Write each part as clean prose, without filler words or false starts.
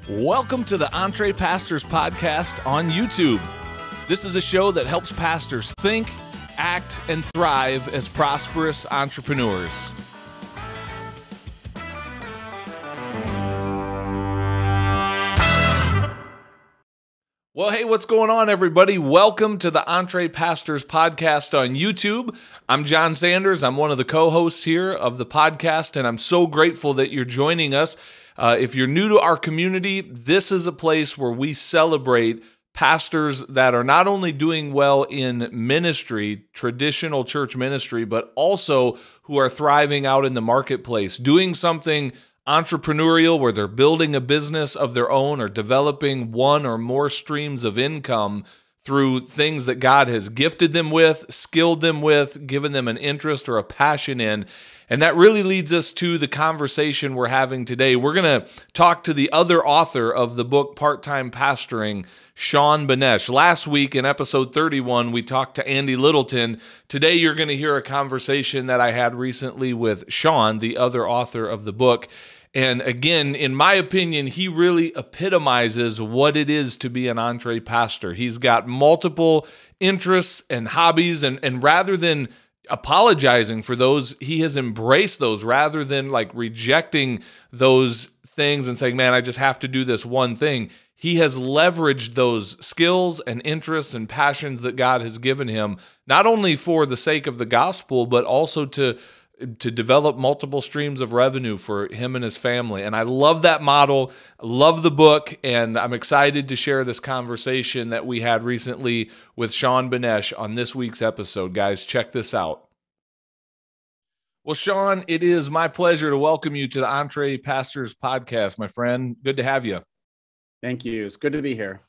Welcome to the Entre Pastors podcast on YouTube. This is a show that helps pastors think, act, and thrive as prosperous entrepreneurs. Well, hey, what's going on, everybody? Welcome to the Entre Pastors podcast on YouTube. I'm John Sanders. I'm one of the co-hosts here of the podcast, and I'm so grateful that you're joining us. If you're new to our community, this is a place where we celebrate pastors that are not only doing well in ministry, traditional church ministry, but also who are thriving out in the marketplace, doing something entrepreneurial where they're building a business of their own or developing one or more streams of income through things that God has gifted them with, skilled them with, given them an interest or a passion in. And that really leads us to the conversation we're having today. We're going to talk to the other author of the book, Part-Time Pastoring, Sean Benesh. Last week in episode 31, we talked to Andy Littleton. Today, you're going to hear a conversation that I had recently with Sean, the other author of the book. And again, in my opinion, he really epitomizes what it is to be an entre pastor. He's got multiple interests and hobbies, and rather than apologizing for those, he has embraced those rather than like rejecting those things and saying, man, I just have to do this one thing. He has leveraged those skills and interests and passions that God has given him, not only for the sake of the gospel, but also to develop multiple streams of revenue for him and his family. And I love that model, love the book, and I'm excited to share this conversation that we had recently with Sean Benesh on this week's episode. Guys, check this out. Well, Sean, it is my pleasure to welcome you to the Entre Pastors podcast, my friend. Good to have you. Thank you. It's good to be here.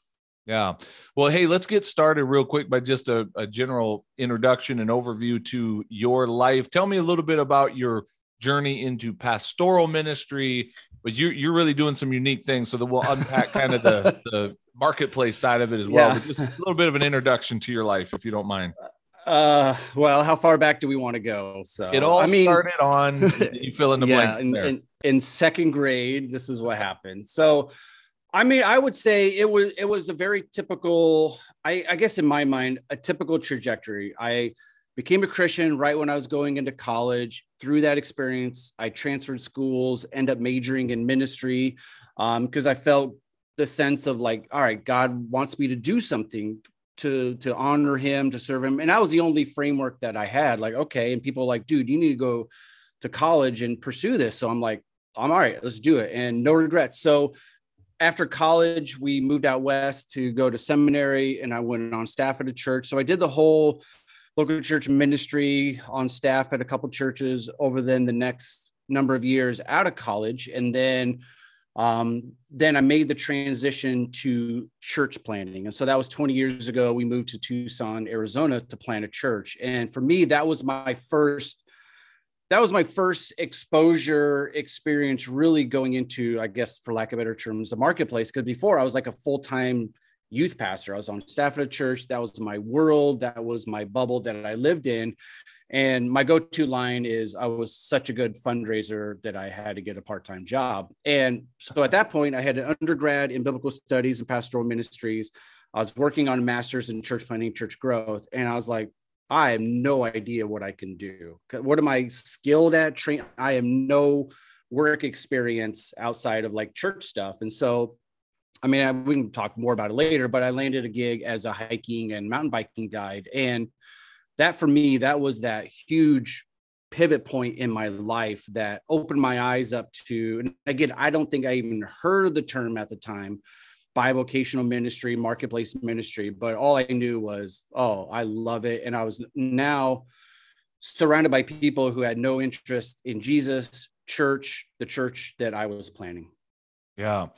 Yeah. Well, hey, let's get started real quick by just a general introduction and overview to your life. Tell me a little bit about your journey into pastoral ministry, but you're really doing some unique things, so that we'll unpack kind of the marketplace side of it as well. Yeah. But just a little bit of an introduction to your life, if you don't mind. Well, how far back do we want to go? So it all started on, you fill in the blank. In second grade, this is what happened. So I would say it was a very typical, I guess in my mind, a typical trajectory. I became a Christian right when I was going into college. Through that experience, I transferred schools, ended up majoring in ministry because I felt the sense of like, all right, God wants me to do something to honor him, to serve him. And that was the only framework that I had. Like, okay. And people were like, dude, you need to go to college and pursue this. So I'm like, I'm all right, let's do it. And no regrets. So after college, we moved out west to go to seminary, and I went on staff at a church. So I did the whole local church ministry on staff at a couple churches over the next number of years out of college. And then I made the transition to church planting. And so that was 20 years ago. We moved to Tucson, Arizona to plant a church. And for me, that was my first exposure experience really going into, I guess, for lack of better terms, the marketplace. Because before I was like a full-time youth pastor. I was on staff at a church. That was my world. That was my bubble that I lived in. And my go-to line is, I was such a good fundraiser that I had to get a part-time job. And so at that point, I had an undergrad in biblical studies and pastoral ministries. I was working on a master's in church planting, church growth. And I was like, I have no idea what I can do. What am I skilled at? I have no work experience outside of like church stuff. And so, I mean, we can talk more about it later, but I landed a gig as a hiking and mountain biking guide. And that for me, that was that huge pivot point in my life that opened my eyes up to, and again, I don't think I even heard the term at the time, bivocational ministry, marketplace ministry, but all I knew was, oh, I love it. And I was now surrounded by people who had no interest in Jesus, church, the church that I was planning. Yeah.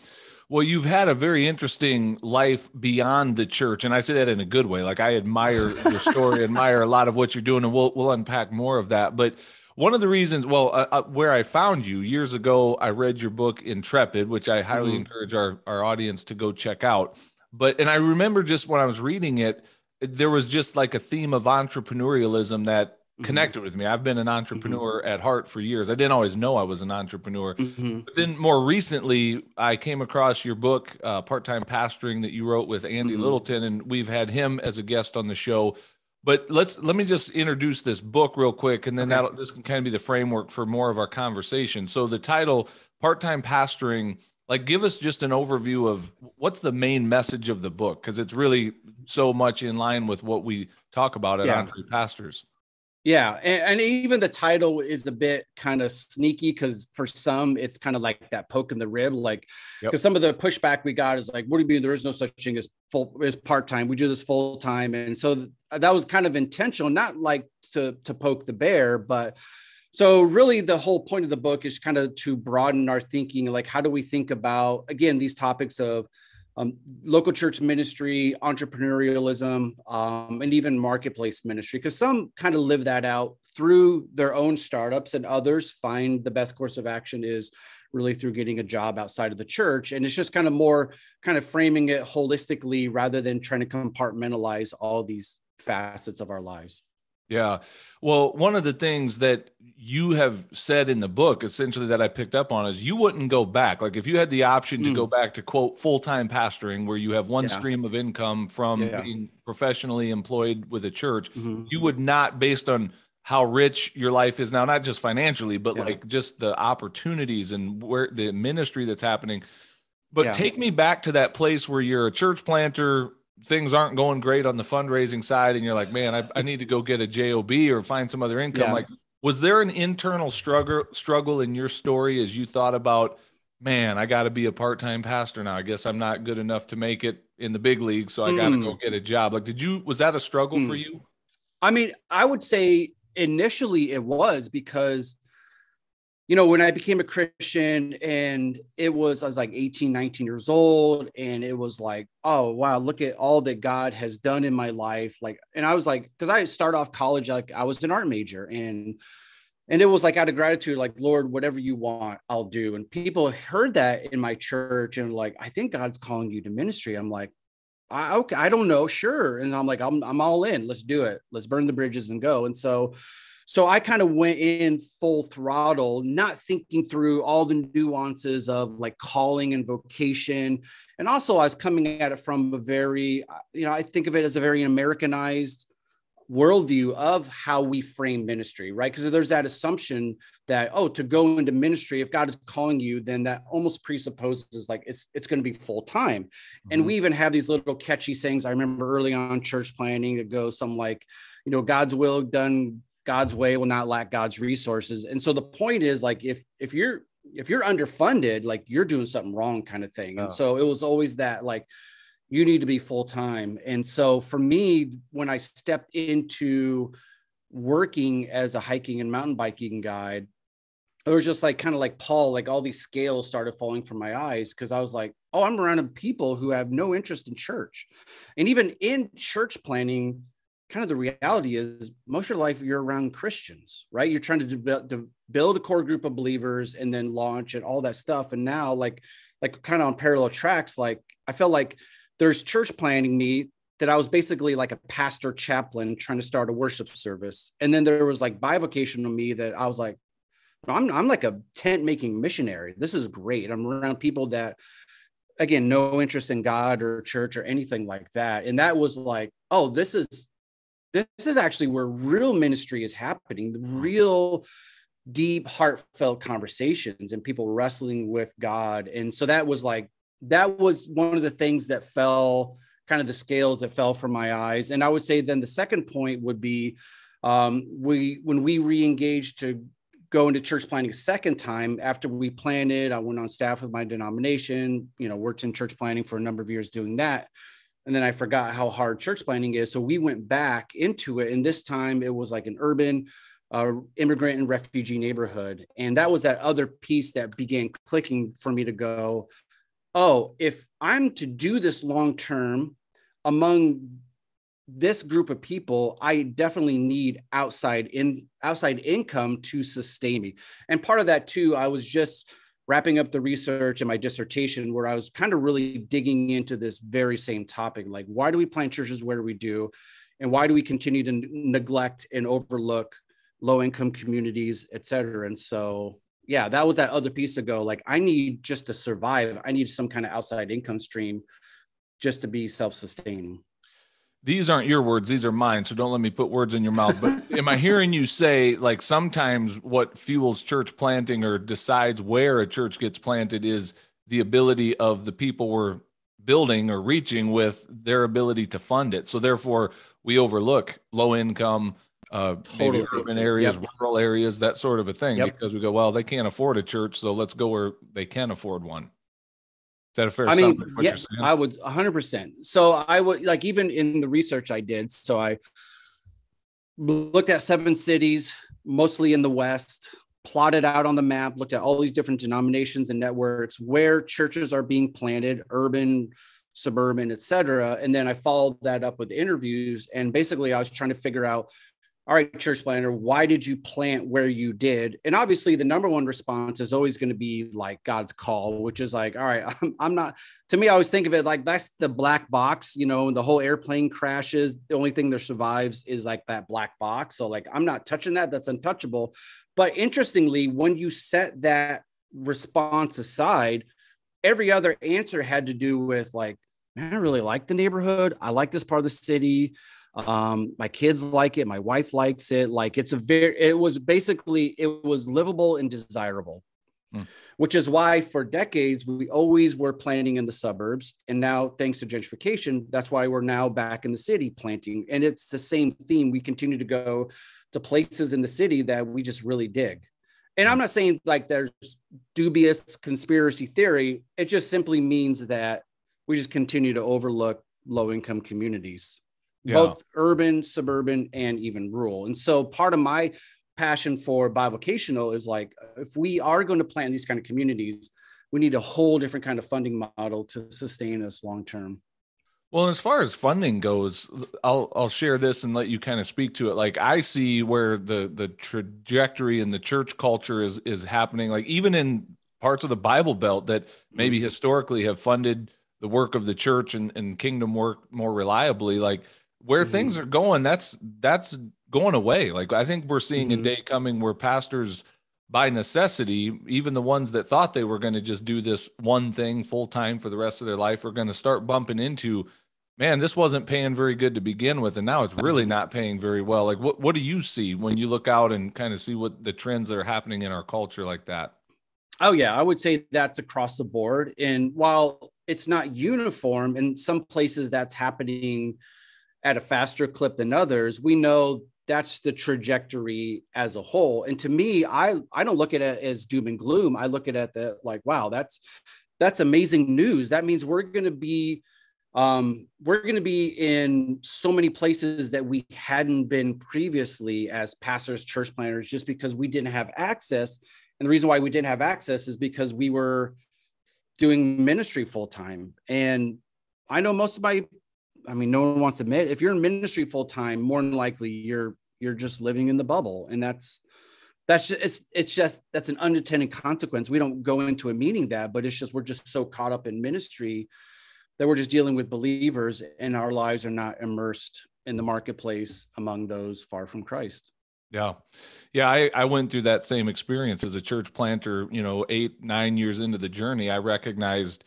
Well, you've had a very interesting life beyond the church, and I say that in a good way. Like, I admire your story, admire a lot of what you're doing, and we'll unpack more of that. But one of the reasons, where I found you years ago, I read your book Intrepid, which I highly encourage our audience to go check out. And I remember just when I was reading it, there was just like a theme of entrepreneurialism that connected with me. I've been an entrepreneur at heart for years. I didn't always know I was an entrepreneur. Mm-hmm. But then more recently, I came across your book, Part-Time Pastoring, that you wrote with Andy Littleton, and we've had him as a guest on the show. But let me just introduce this book real quick, and then this can kind of be the framework for more of our conversation. So the title, Part-Time Pastoring, like give us just an overview of what's the main message of the book, because it's really so much in line with what we talk about at Entre Pastors. Yeah. And even the title is a bit kind of sneaky, because for some, it's kind of like that poke in the rib. Like, because some of the pushback we got is like, what do you mean there is no such thing as part-time? We do this full time. And so that was kind of intentional, not like to poke the bear, but so really the whole point of the book is kind of to broaden our thinking. Like, how do we think about, again, these topics of local church ministry, entrepreneurialism, and even marketplace ministry, because some kind of live that out through their own startups, and others find the best course of action is really through getting a job outside of the church. And it's just kind of more kind of framing it holistically rather than trying to compartmentalize all these facets of our lives. Yeah. Well, one of the things that you have said in the book, essentially, that I picked up on is you wouldn't go back. Like if you had the option to go back to, quote, full-time pastoring, where you have one stream of income from being professionally employed with a church, you would not, based on how rich your life is now, not just financially, but like just the opportunities and where the ministry that's happening. But take me back to that place where you're a church planter, things aren't going great on the fundraising side, and you're like, man, I need to go get a job or find some other income. Like, was there an internal struggle in your story as you thought about, man, I got to be a part-time pastor now, I guess I'm not good enough to make it in the big league, so I got to go get a job? Like, was that a struggle for you? I mean, I would say initially it was, because you know, when I became a Christian, and I was like 18, 19 years old, and it was like, oh, wow, look at all that God has done in my life. Like, and I was like, because I started off college, like I was an art major, and it was like out of gratitude, like, Lord, whatever you want, I'll do. And people heard that in my church and like, I think God's calling you to ministry. I'm like, okay, I don't know. Sure. And I'm like, I'm all in. Let's do it. Let's burn the bridges and go. And so I kind of went in full throttle, not thinking through all the nuances of like calling and vocation. And also I was coming at it from a very, you know, I think of it as a very Americanized worldview of how we frame ministry, right? Because there's that assumption that, oh, to go into ministry, if God is calling you, then that almost presupposes like it's going to be full time. And we even have these little catchy sayings. I remember early on church planning that goes some like, you know, God's will done God's way will not lack God's resources. And so the point is like, if you're underfunded, like you're doing something wrong kind of thing. And so it was always that like, you need to be full time. And so for me, when I stepped into working as a hiking and mountain biking guide, it was just like kind of like Paul, like all these scales started falling from my eyes, because I was like, oh, I'm around people who have no interest in church. And even in church planning, kind of the reality is most of your life you're around Christians, right? You're trying to build a core group of believers and then launch and all that stuff. And now like kind of on parallel tracks, like I felt like there's church planning me that I was basically like a pastor chaplain trying to start a worship service. And then there was like bivocational me that I was like, I'm like a tent making missionary. This is great. I'm around people that, again, no interest in God or church or anything like that. And that was like, oh, this is actually where real ministry is happening, the real deep, heartfelt conversations and people wrestling with God. And so that was one of the things that fell, kind of the scales that fell from my eyes. And I would say then the second point would be when we re-engaged to go into church planning a second time after we planted, I went on staff with my denomination, you know, worked in church planning for a number of years doing that. And then I forgot how hard church planning is. So we went back into it. And this time it was like an urban immigrant and refugee neighborhood. And that was that other piece that began clicking for me to go, oh, if I'm to do this long-term among this group of people, I definitely need outside income to sustain me. And part of that too, I was just wrapping up the research in my dissertation where I was kind of really digging into this very same topic. Like, why do we plant churches where we do? And why do we continue to neglect and overlook low income communities, et cetera. And so, yeah, that was that other piece to go. Like, I need just to survive. I need some kind of outside income stream just to be self-sustaining. These aren't your words, these are mine, so don't let me put words in your mouth. But am I hearing you say, like, sometimes what fuels church planting or decides where a church gets planted is the ability of the people we're building or reaching with their ability to fund it. So therefore, we overlook low income, maybe urban areas, rural areas, that sort of a thing, because we go, well, they can't afford a church, so let's go where they can afford one. Is that a fair summary of what you're saying? I would 100%. So I would, like, even in the research I did, so I looked at 7 cities, mostly in the West, plotted out on the map, looked at all these different denominations and networks where churches are being planted, urban, suburban, et cetera. And then I followed that up with interviews. And basically I was trying to figure out, all right, church planter, why did you plant where you did? And obviously the number one response is always going to be like God's call, which is like, all right, I'm not, to me, I always think of it like that's the black box, you know, the whole airplane crashes. The only thing that survives is like that black box. So like, I'm not touching that. That's untouchable. But interestingly, when you set that response aside, every other answer had to do with like, man, I really like the neighborhood. I like this part of the city. My kids like it. My wife likes it. Like it was livable and desirable, which is why for decades, we always were planting in the suburbs. And now thanks to gentrification, that's why we're now back in the city planting. And it's the same theme. We continue to go to places in the city that we just really dig. And I'm not saying like there's dubious conspiracy theory. It just simply means that we just continue to overlook low-income communities. Both urban, suburban, and even rural. And so part of my passion for bivocational is like, if we are going to plant these kind of communities, we need a whole different kind of funding model to sustain us long-term. Well, as far as funding goes, I'll share this and let you kind of speak to it. Like I see where the trajectory in the church culture is happening, like even in parts of the Bible Belt that maybe historically have funded the work of the church and kingdom work more reliably, like where things are going, that's going away. Like I think we're seeing a day coming where pastors, by necessity, even the ones that thought they were going to just do this one thing full time for the rest of their life, are going to start bumping into, man, this wasn't paying very good to begin with, and now it's really not paying very well. Like what do you see when you look out and kind of see what the trends that are happening in our culture like that? Oh yeah, I would say that's across the board. And while it's not uniform, in some places that's happening at a faster clip than others, we know that's the trajectory as a whole. And to me, I don't look at it as doom and gloom. I look at it like, wow, that's amazing news. That means we're going to be in so many places that we hadn't been previously as pastors, church planters, just because we didn't have access. And the reason why we didn't have access is because we were doing ministry full time. And I know no one wants to admit, if you're in ministry full time, more than likely you're just living in the bubble. And that's an unintended consequence. We don't go into a meaning that, but it's just, we're just so caught up in ministry that we're just dealing with believers and our lives are not immersed in the marketplace among those far from Christ. Yeah. I went through that same experience as a church planter, 8-9 years into the journey. I recognized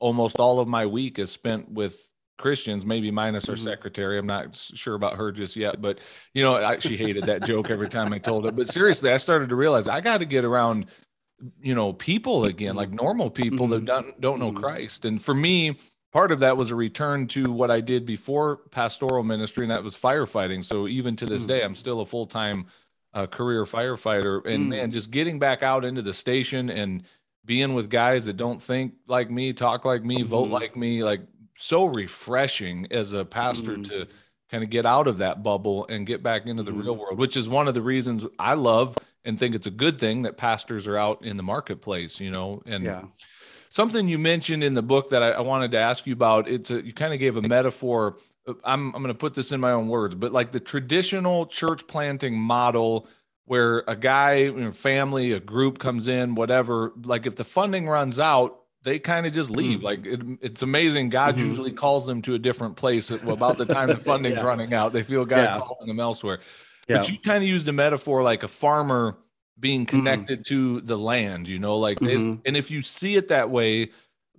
almost all of my week is spent with Christians, maybe minus our secretary. I'm not sure about her just yet, but she hated that joke every time I told it. But seriously, I started to realize I got to get around, people again, like normal people that don't know Christ. And for me, part of that was a return to what I did before pastoral ministry, and that was firefighting. So even to this day, I'm still a full-time career firefighter. And man, just getting back out into the station and being with guys that don't think like me, talk like me, vote like me, like so refreshing as a pastor to kind of get out of that bubble and get back into the real world, which is one of the reasons I love and think it's a good thing that pastors are out in the marketplace, and something you mentioned in the book that I wanted to ask you about, you kind of gave a metaphor. I'm going to put this in my own words, but like the traditional church planting model where a guy, family, a group comes in, whatever, like if the funding runs out, they kind of just leave. Like it's amazing. God usually calls them to a different place about the time the funding's running out. They feel God calling them elsewhere. But Yeah. you kind of used a metaphor like a farmer being Mm-hmm. connected to the land, like they, Mm-hmm. and if you see it that way,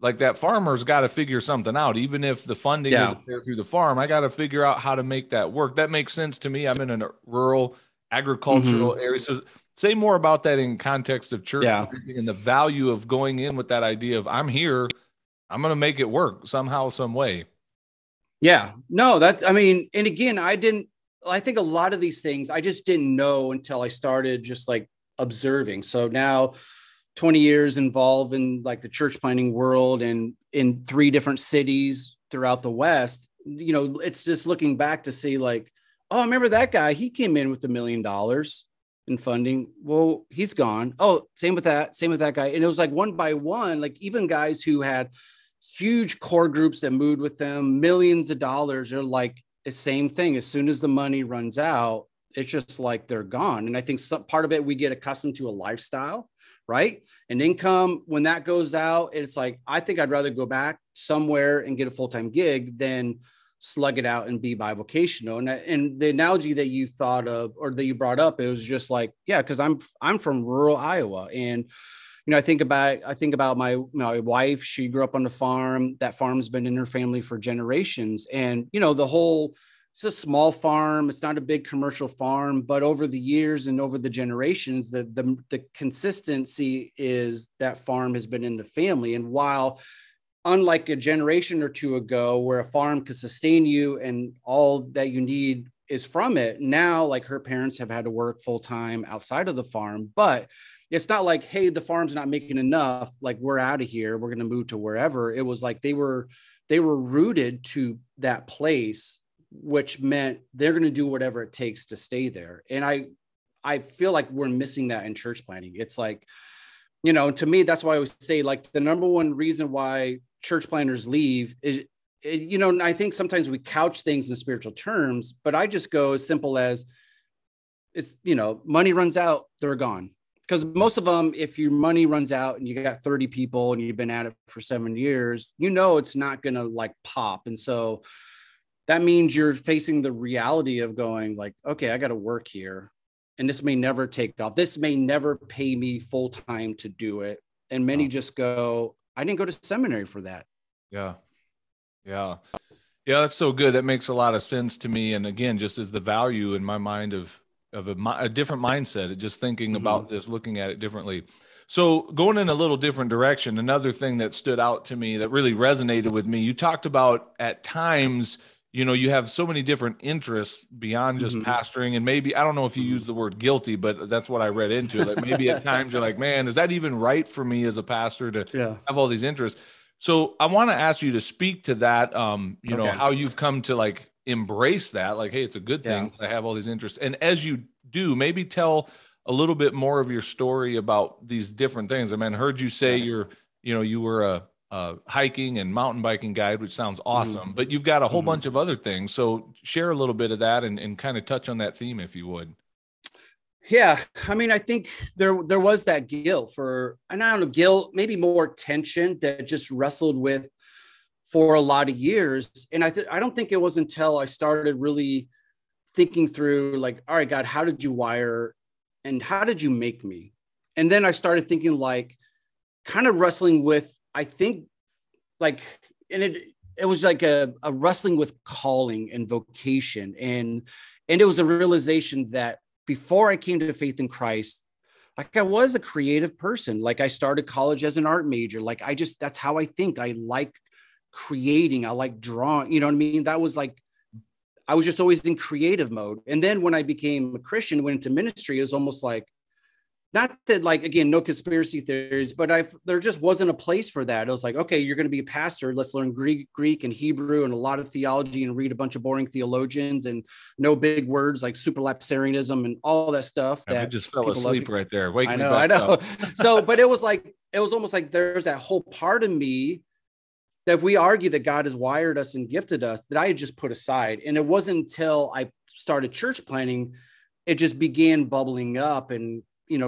like that farmer's got to figure something out. Even if the funding Yeah. isn't there through the farm, I got to figure out how to make that work. That makes sense to me. I'm in a rural agricultural Mm-hmm. area. So say more about that in context of church Yeah. planting and the value of going in with that idea of I'm here, I'm going to make it work somehow, some way. Yeah. No, that's, I mean, and again, I think a lot of these things I just didn't know until I started just like observing. So now 20 years involved in like the church planting world and in 3 different cities throughout the West, it's just looking back to see like, oh, I remember that guy. He came in with $1 million in funding. Well, he's gone. Oh, same with that guy. And it was like one by one, like even guys who had huge core groups that moved with them, millions of dollars are like the same thing. As soon as the money runs out, it's just like they're gone. And I think some part of it, we get accustomed to a lifestyle, right? An income, when that goes out, it's like, I think I'd rather go back somewhere and get a full-time gig than slug it out and be bivocational. And the analogy that you thought of, or that you brought up, it was just like, yeah, because I'm from rural Iowa. And I think about my wife. She grew up on the farm. That farm's been in her family for generations. And, it's a small farm. It's not a big commercial farm, but over the years and over the generations, the consistency is that farm has been in the family. And while unlike a generation or two ago where a farm could sustain you and all that you need is from it, now like her parents have had to work full time outside of the farm, but it's not like, hey, the farm's not making enough, like we're out of here, we're going to move to wherever. It was like they were rooted to that place, which meant they're going to do whatever it takes to stay there. And I feel like we're missing that in church planting. It's like, to me, that's why I always say like the number one reason why church planters leave is, I think sometimes we couch things in spiritual terms, but I just go as simple as it's, money runs out, they're gone. Because most of them, if your money runs out and you got 30 people and you've been at it for 7 years, it's not going to like pop. And so that means you're facing the reality of going like, okay, I got to work here. And this may never take off. This may never pay me full time to do it. And many just go, I didn't go to seminary for that. Yeah. Yeah. Yeah. That's so good. That makes a lot of sense to me. And again, just as the value in my mind of a different mindset, just thinking about this, looking at it differently. So going in a little different direction, another thing that stood out to me that really resonated with me, you talked about at times, you have so many different interests beyond just pastoring. And maybe, I don't know if you use the word guilty, but that's what I read into it. Like maybe at times you're like, man, is that even right for me as a pastor to have all these interests? So I want to ask you to speak to that, how you've come to like embrace that, like, hey, it's a good thing I have all these interests. And as you do, maybe tell a little bit more of your story about these different things. I mean, I heard you say you were a hiking and mountain biking guide, which sounds awesome, but you've got a whole bunch of other things. So share a little bit of that and kind of touch on that theme, if you would. Yeah. I mean, I think there was that guilt and I don't know, guilt, maybe more tension that just wrestled with for a lot of years. And I don't think it was until I started really thinking through like, all right, God, how did you wire and how did you make me? And then I started thinking like kind of wrestling with, I think like, and it was like a wrestling with calling and vocation. And it was a realization that before I came to faith in Christ, like I was a creative person. Like I started college as an art major. Like that's how I think. I like creating. I like drawing, you know what I mean? That was like, I was just always in creative mode. And then when I became a Christian, went into ministry, it was almost like, not that like, again, no conspiracy theories, but there just wasn't a place for that. It was like, okay, you're going to be a pastor. Let's learn Greek and Hebrew and a lot of theology and read a bunch of boring theologians and no big words like superlapsarianism and all that stuff. I just fell asleep right there. Wake me back I know. up. So, but it was almost like there's that whole part of me that if we argue that God has wired us and gifted us, that I had just put aside. And it wasn't until I started church planting, it just began bubbling up. And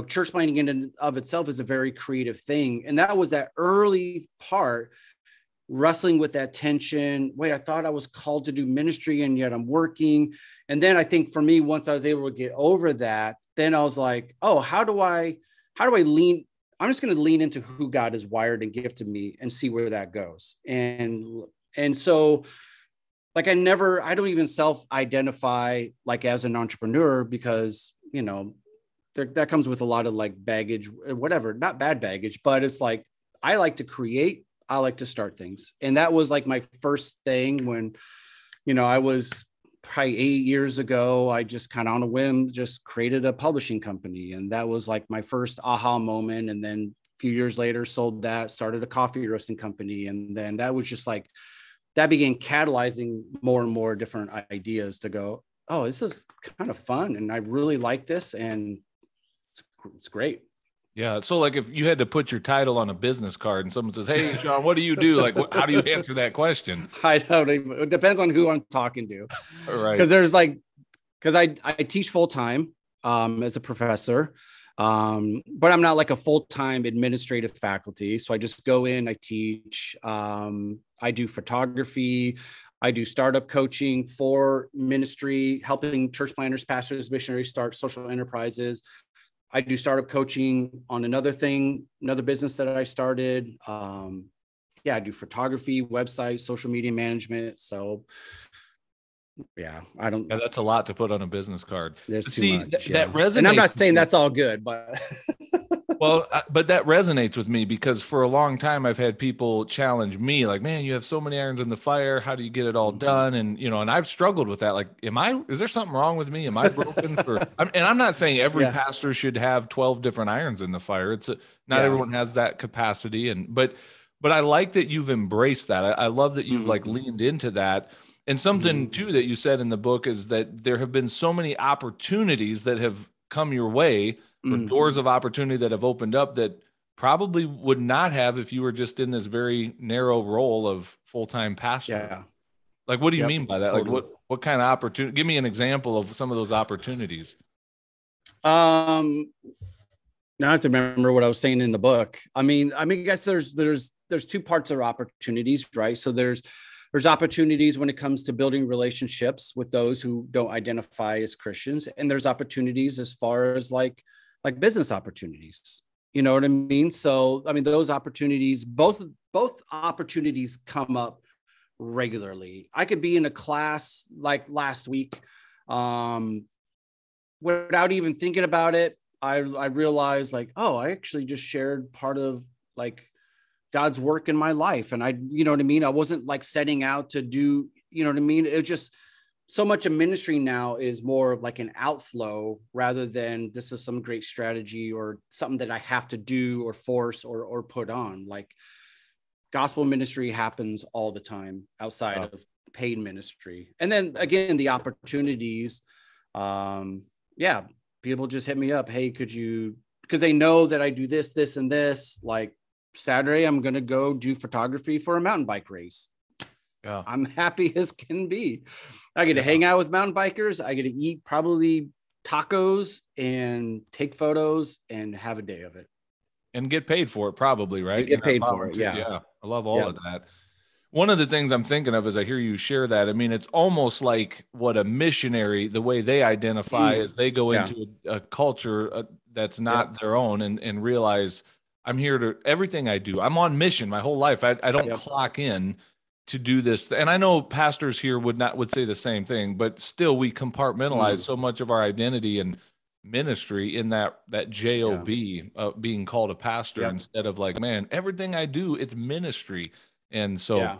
church planting in and of itself is a very creative thing. And that was that early part wrestling with that tension. Wait, I thought I was called to do ministry and yet I'm working. And then I think for me, once I was able to get over that, then I was like, oh, how do I lean? I'm just going to lean into who God has wired and gifted me and see where that goes. And so like, I don't even self-identify like as an entrepreneur because, you know, that comes with a lot of like baggage, whatever, not bad baggage, but it's like, I like to create, I like to start things. And that was like my first thing when, you know, I was probably 8 years ago, I just kind of on a whim, just created a publishing company. And that was like my first aha moment. And then a few years later, sold that, started a coffee roasting company. And then that was just like, that began catalyzing more and more different ideas to go, oh, this is kind of fun. And I really like this. And it's great. Yeah. So like if you had to put your title on a business card and someone says, hey, Sean, what do you do? Like, how do you answer that question? I don't even, it depends on who I'm talking to. All right. Because I teach full time as a professor. But I'm not like a full-time administrative faculty. So I just go in, I teach, I do photography, I do startup coaching for ministry, helping church planners, pastors, missionaries start social enterprises. I do startup coaching on another business that I started. I do photography, website, social media management. So yeah, that's a lot to put on a business card. There's too much. That resonates. And I'm not saying that's all good, but well, but that resonates with me because for a long time I've had people challenge me like, man, you have so many irons in the fire. How do you get it all done? And, you know, and I've struggled with that. Like, is there something wrong with me? Am I broken and I'm not saying every pastor should have 12 different irons in the fire. Not everyone has that capacity. But I like that you've embraced that. I love that you've like leaned into that. And something too that you said in the book is that there have been so many opportunities that have come your way, or doors of opportunity that have opened up that probably would not have if you were just in this very narrow role of full-time pastor. Yeah. Like, what do you mean by that? Totally. Like, what kind of opportunity? Give me an example of some of those opportunities. Now I have to remember what I was saying in the book. I guess there's two parts of opportunities, right? So there's opportunities when it comes to building relationships with those who don't identify as Christians. And there's opportunities as far as like business opportunities, you know what I mean? So, I mean, those opportunities, both opportunities come up regularly. I could be in a class like last week, without even thinking about it. I realized like, oh, I actually just shared part of like God's work in my life. And you know what I mean? I wasn't like setting out to do, you know what I mean? It just, so much of ministry now is more like an outflow rather than this is some great strategy or something that I have to do or force or put on. Like gospel ministry happens all the time outside of paid ministry. And then again, the opportunities, people just hit me up. Hey, could you, because they know that I do this, this, and this, like Saturday, I'm going to go do photography for a mountain bike race. Yeah, I'm happy as can be. I get to hang out with mountain bikers. I get to eat probably tacos and take photos and have a day of it. And get paid for it, probably, right? And get paid for it, yeah. Yeah, I love all of that. One of the things I'm thinking of as I hear you share that, I mean, it's almost like what a missionary, the way they identify is they go into a culture that's not their own and realize I'm here to, everything I do, I'm on mission my whole life. I don't clock in to do this. And I know pastors here would say the same thing, but still we compartmentalize so much of our identity and ministry in that job, being called a pastor instead of like, man, everything I do, it's ministry. And so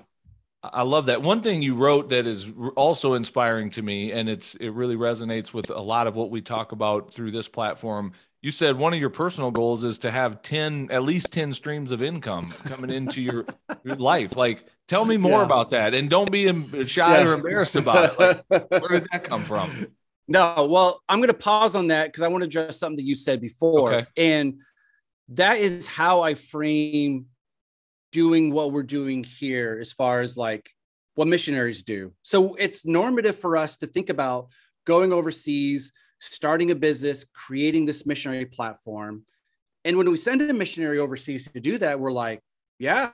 I love that. One thing you wrote that is also inspiring to me, and it really resonates with a lot of what we talk about through this platform. You said one of your personal goals is to have at least 10 streams of income coming into your life. Like, tell me more about that. And don't be shy or embarrassed about it. Like, where did that come from? No, well, I'm going to pause on that because I want to address something that you said before. Okay. And that is how I frame doing what we're doing here as far as like what missionaries do. So it's normative for us to think about going overseas, starting a business, creating this missionary platform. And when we send a missionary overseas to do that, we're like, yeah,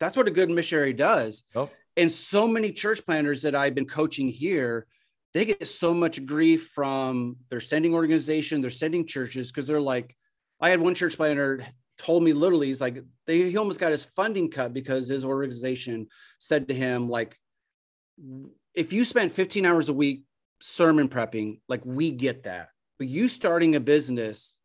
That's what a good missionary does. Oh. And so many church planners that I've been coaching here, they get so much grief from their sending organization, their sending churches, because they're like, I had one church planner told me literally, he's like, he almost got his funding cut because his organization said to him, like, if you spend 15 hours a week sermon prepping, like, we get that. But you starting a business,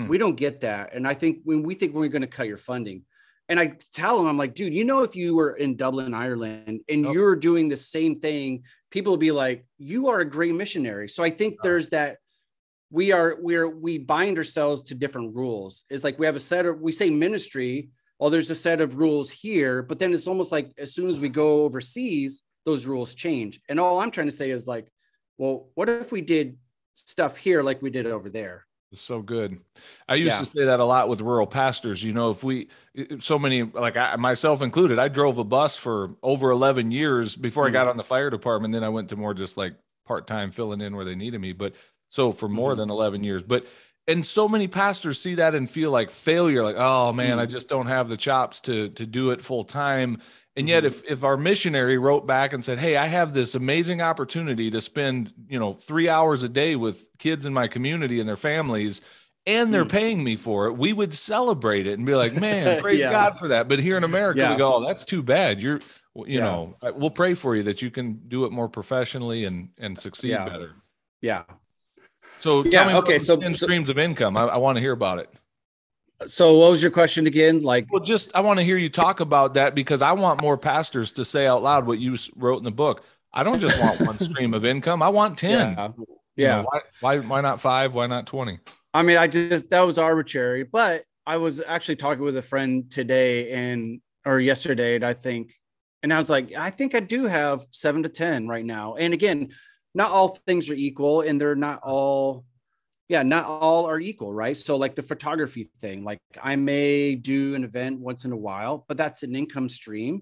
we don't get that. And I think when we think we're going to cut your funding, and I tell him, I'm like, dude, if you were in Dublin, Ireland, and you're doing the same thing, people will be like, you are a great missionary. So I think there's that we bind ourselves to different rules. It's like we have a set of, we say ministry, well, there's a set of rules here, but then it's almost like as soon as we go overseas, those rules change. And all I'm trying to say is like, well, what if we did stuff here like we did over there? It's so good. I used to say that a lot with rural pastors. So many, like myself included, I drove a bus for over 11 years before I got on the fire department. Then I went to more just like part-time filling in where they needed me. But so for more than 11 years, and so many pastors see that and feel like failure, like, oh man, I just don't have the chops to do it full time. And yet if our missionary wrote back and said, hey, I have this amazing opportunity to spend, 3 hours a day with kids in my community and their families, and they're paying me for it, we would celebrate it and be like, man, praise God for that. But here in America, we go, oh, that's too bad. We'll pray for you that you can do it more professionally and succeed better. Yeah. So tell me about the 10 streams of income. I want to hear about it. So what was your question again? Like, well, I want to hear you talk about that, because I want more pastors to say out loud what you wrote in the book. I don't just want one stream of income. I want 10. Yeah. Why not 5? Why not 20? I mean, that was arbitrary, but I was actually talking with a friend today or yesterday, and I was like, I think I do have 7 to 10 right now. And again, not all things are equal, and they're not all are equal, right? So like the photography thing, like I may do an event once in a while, but that's an income stream.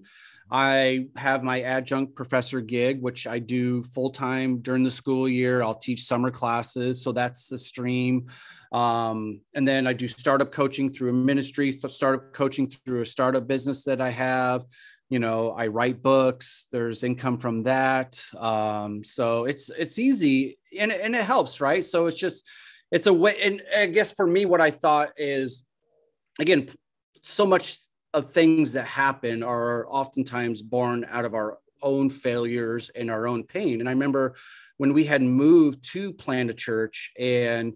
I have my adjunct professor gig, which I do full-time during the school year. I'll teach summer classes. So that's the stream. And then I do startup coaching through a ministry, startup coaching through a startup business that I have. I write books, there's income from that. So it's easy and it helps, right? So it's a way. And I guess for me, what I thought is, again, so much of things that happen are oftentimes born out of our own failures and our own pain. And I remember when we had moved to plant a church, and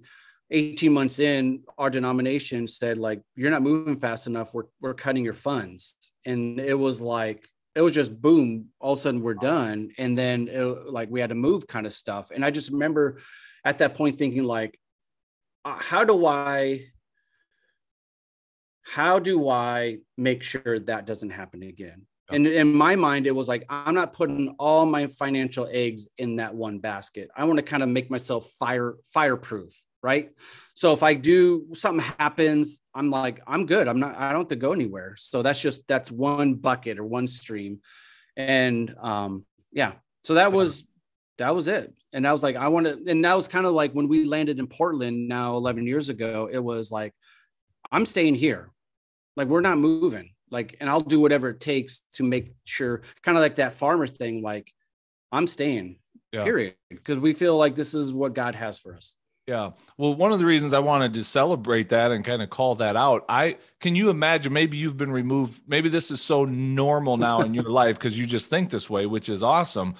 18 months in, our denomination said, like, you're not moving fast enough. We're cutting your funds. And it was just boom, all of a sudden we're done. And then we had to move kind of stuff. And I just remember at that point thinking like, how do I make sure that doesn't happen again? And in my mind, it was like, I'm not putting all my financial eggs in that one basket. I want to kind of make myself fireproof. Right. So if something happens, I'm like, I'm good. I don't have to go anywhere. So that's one bucket or one stream. And so that was it. And I was like, and that was kind of like when we landed in Portland now 11 years ago, it was like, I'm staying here. Like, we're not moving. Like, and I'll do whatever it takes to make sure, kind of like that farmer thing. Like, I'm staying, period. Because we feel like this is what God has for us. Yeah. Well, one of the reasons I wanted to celebrate that and kind of call that out, can you imagine, maybe you've been removed, maybe this is so normal now in your life because you just think this way, which is awesome.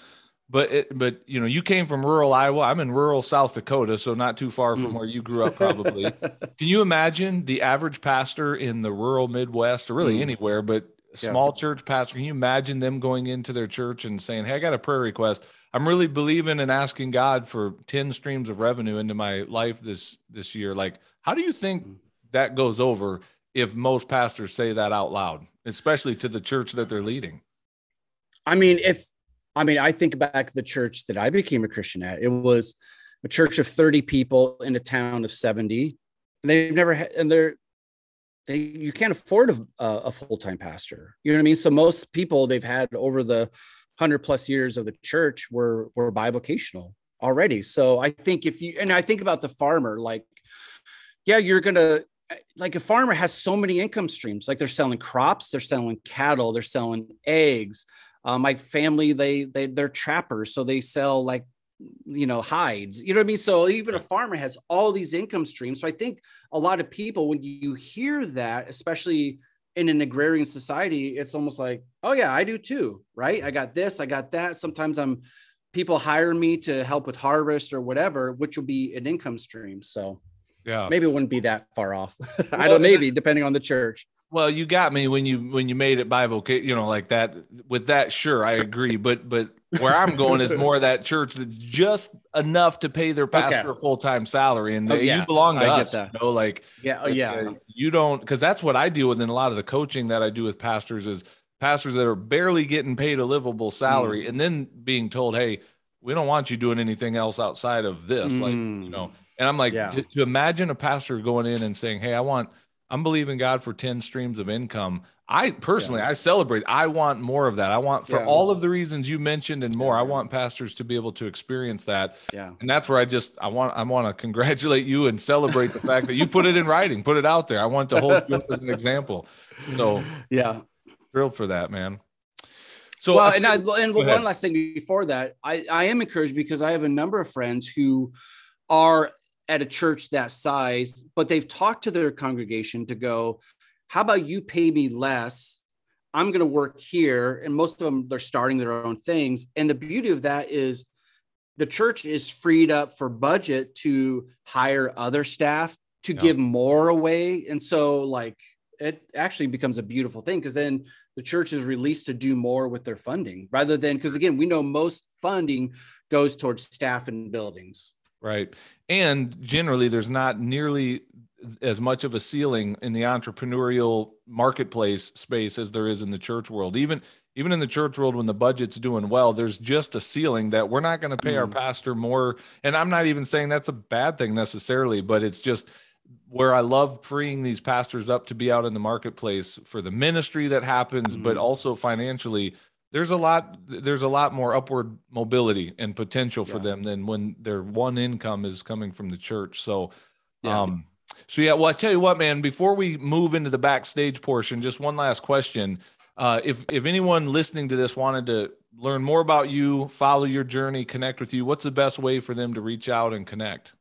But you came from rural Iowa. I'm in rural South Dakota, so not too far from where you grew up probably. Can you imagine the average pastor in the rural Midwest, or really anywhere, but small church pastor? Can you imagine them going into their church and saying, hey, I got a prayer request. I'm really believing and asking God for 10 streams of revenue into my life this year. Like, how do you think that goes over if most pastors say that out loud, especially to the church that they're leading? I think back to the church that I became a Christian at. It was a church of 30 people in a town of 70. And they've never had, and you can't afford a full-time pastor. You know what I mean? So most people they've had over the 100+ years of the church were bivocational already. So I think I think about the farmer, like, you're going to like a farmer has so many income streams. Like they're selling crops, they're selling cattle, they're selling eggs. My family, they're trappers, so they sell like, hides. You know what I mean? So even a farmer has all these income streams. So I think a lot of people, when you hear that, especially in an agrarian society, it's almost like, oh yeah, I do too, right? I got this, I got that. Sometimes people hire me to help with harvest or whatever, which will be an income stream. So Yeah. maybe it wouldn't be that far off. I don't, maybe depending on the church. Well, you got me when you made it bivocational, like that. With that, sure, I agree. But where I'm going is more that church that's just enough to pay their pastor a full-time salary, and you belong to us. You don't, because that's what I deal with in a lot of the coaching that I do with pastors is pastors that are barely getting paid a livable salary, and then being told, "Hey, we don't want you doing anything else outside of this," And I'm like, to imagine a pastor going in and saying, "Hey, I'm believing God for 10 streams of income." I personally, I celebrate. I want more of that. I want, for all of the reasons you mentioned and more, I want pastors to be able to experience that. Yeah. And that's where I want to congratulate you and celebrate the fact that you put it in writing, put it out there. I want to hold you up as an example. So thrilled for that, man. So, well, and one last thing before that, I am encouraged because I have a number of friends who are at a church that size, but they've talked to their congregation to go, how about you pay me less? I'm going to work here. And most of them, they're starting their own things. And the beauty of that is the church is freed up for budget to hire other staff to give more away. And so like, it actually becomes a beautiful thing because then the church is released to do more with their funding rather than, because again, we know most funding goes towards staff and buildings. Right. And generally, there's not nearly as much of a ceiling in the entrepreneurial marketplace space as there is in the church world. Even in the church world, when the budget's doing well, there's just a ceiling that we're not going to pay our pastor more. And I'm not even saying that's a bad thing necessarily, but it's just where I love freeing these pastors up to be out in the marketplace for the ministry that happens, but also financially. There's a lot more upward mobility and potential for them than when their one income is coming from the church. So, well, I tell you what, man, before we move into the backstage portion, just one last question. If anyone listening to this wanted to learn more about you, follow your journey, connect with you, what's the best way for them to reach out and connect?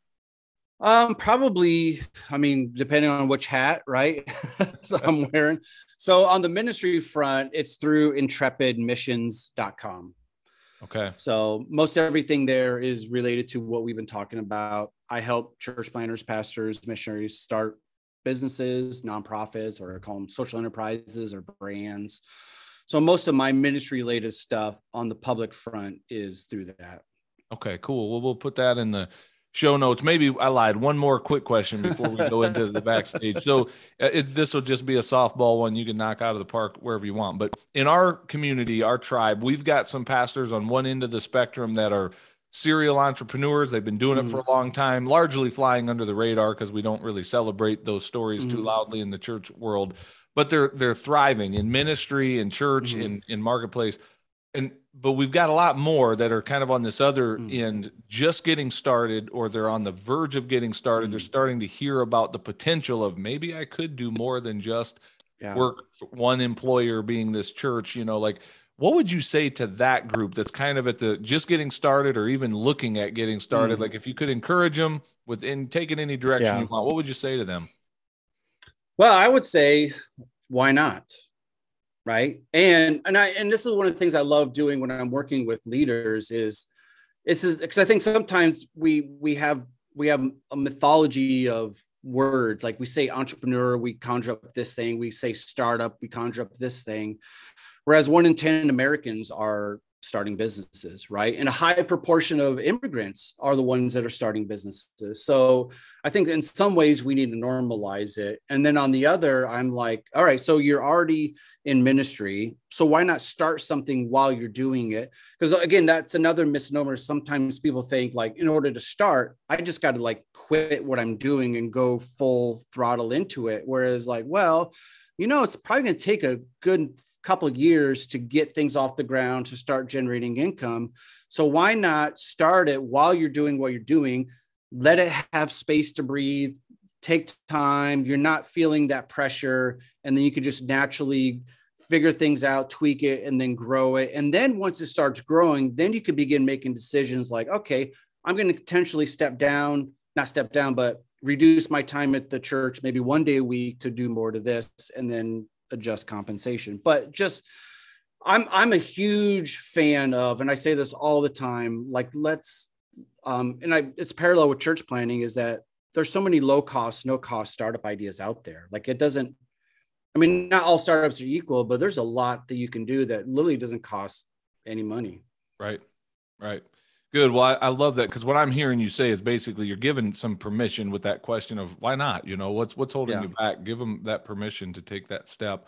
Probably, I mean, depending on which hat, right? So I'm wearing. So on the ministry front, it's through intrepidmissions.com. Okay. So most everything there is related to what we've been talking about. I help church planners, pastors, missionaries start businesses, nonprofits, or I call them social enterprises or brands. So most of my ministry related stuff on the public front is through that. Okay, cool. Well, we'll put that in the show notes. Maybe I lied. One more quick question before we go into the backstage. So this will just be a softball one you can knock out of the park wherever you want. But in our community, our tribe, we've got some pastors on one end of the spectrum that are serial entrepreneurs. They've been doing it for a long time, largely flying under the radar because we don't really celebrate those stories too loudly in the church world. But they're thriving in ministry, in church, in marketplace. But we've got a lot more that are kind of on this other end, just getting started, or they're on the verge of getting started. They're starting to hear about the potential of maybe I could do more than just work for one employer being this church, like what would you say to that group that's kind of at the just getting started or even looking at getting started? Like if you could encourage them within taking any direction you want, what would you say to them? Well, I would say, why not? Right. And this is one of the things I love doing when I'm working with leaders is because I think sometimes we have a mythology of words. Like we say entrepreneur, we conjure up this thing. We say startup, we conjure up this thing. Whereas 1 in 10 Americans are starting businesses, right? And a high proportion of immigrants are the ones that are starting businesses. So I think in some ways we need to normalize it. And then on the other, I'm like, all right, so you're already in ministry. So why not start something while you're doing it? Because again, that's another misnomer. Sometimes people think like, in order to start, I just got to like quit what I'm doing and go full throttle into it. Whereas like, well, it's probably going to take a good couple of years to get things off the ground, to start generating income. So why not start it while you're doing what you're doing? Let it have space to breathe, take time. You're not feeling that pressure. And then you can just naturally figure things out, tweak it, and then grow it. And then once it starts growing, then you can begin making decisions like, okay, I'm going to potentially not step down, but reduce my time at the church, maybe 1 day a week to do more to this, and then adjust compensation. But just, I'm a huge fan of, and I say this all the time, like it's parallel with church planning, is that there's so many low cost, no cost startup ideas out there. Like not all startups are equal, but there's a lot that you can do that literally doesn't cost any money. Right. Good. Well, I love that, because what I'm hearing you say is basically you're given some permission with that question of why not? What's holding you back? Give them that permission to take that step.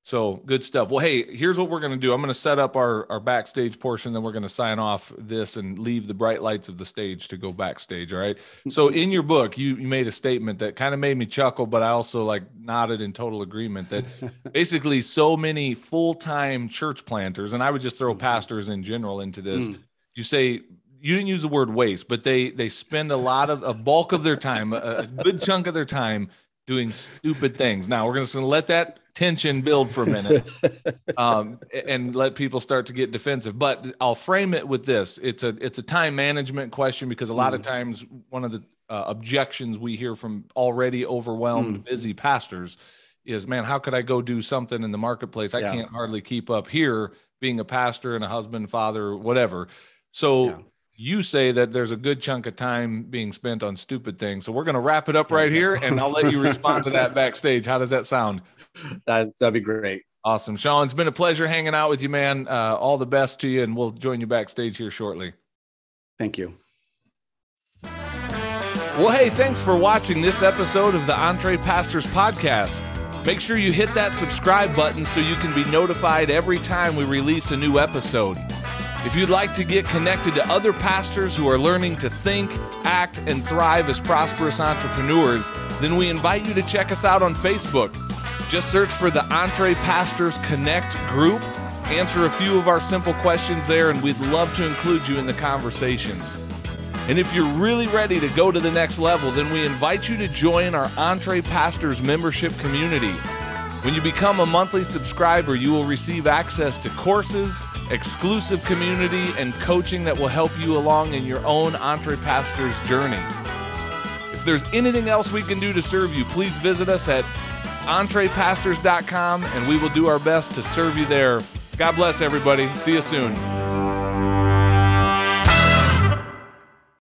So good stuff. Well, hey, here's what we're going to do. I'm going to set up our backstage portion, then we're going to sign off this and leave the bright lights of the stage to go backstage. All right. So in your book, you made a statement that kind of made me chuckle, but I also nodded in total agreement that basically so many full-time church planters, and I would just throw pastors in general into this. You say, you didn't use the word waste, but they spend a bulk of their time, a good chunk of their time doing stupid things. Now we're just going to let that tension build for a minute and let people start to get defensive. But I'll frame it with this. It's a time management question, because a lot of times one of the objections we hear from already overwhelmed, busy pastors is, man, how could I go do something in the marketplace? I can't hardly keep up here being a pastor and a husband, father, whatever. So you say that there's a good chunk of time being spent on stupid things. So we're going to wrap it up right here, and I'll let you respond to that backstage. How does that sound? That'd be great. Awesome. Sean, it's been a pleasure hanging out with you, man. All the best to you, and we'll join you backstage here shortly. Thank you. Well, hey, thanks for watching this episode of the Entre Pastors Podcast. Make sure you hit that subscribe button so you can be notified every time we release a new episode. If you'd like to get connected to other pastors who are learning to think, act, and thrive as prosperous entrepreneurs, then we invite you to check us out on Facebook. Just search for the Entre Pastors Connect group, answer a few of our simple questions there, and we'd love to include you in the conversations. And if you're really ready to go to the next level, then we invite you to join our Entre Pastors membership community. When you become a monthly subscriber, you will receive access to courses, exclusive community, and coaching that will help you along in your own Entre Pastors journey. If there's anything else we can do to serve you, please visit us at entrepastors.com, and we will do our best to serve you there. God bless everybody. See you soon.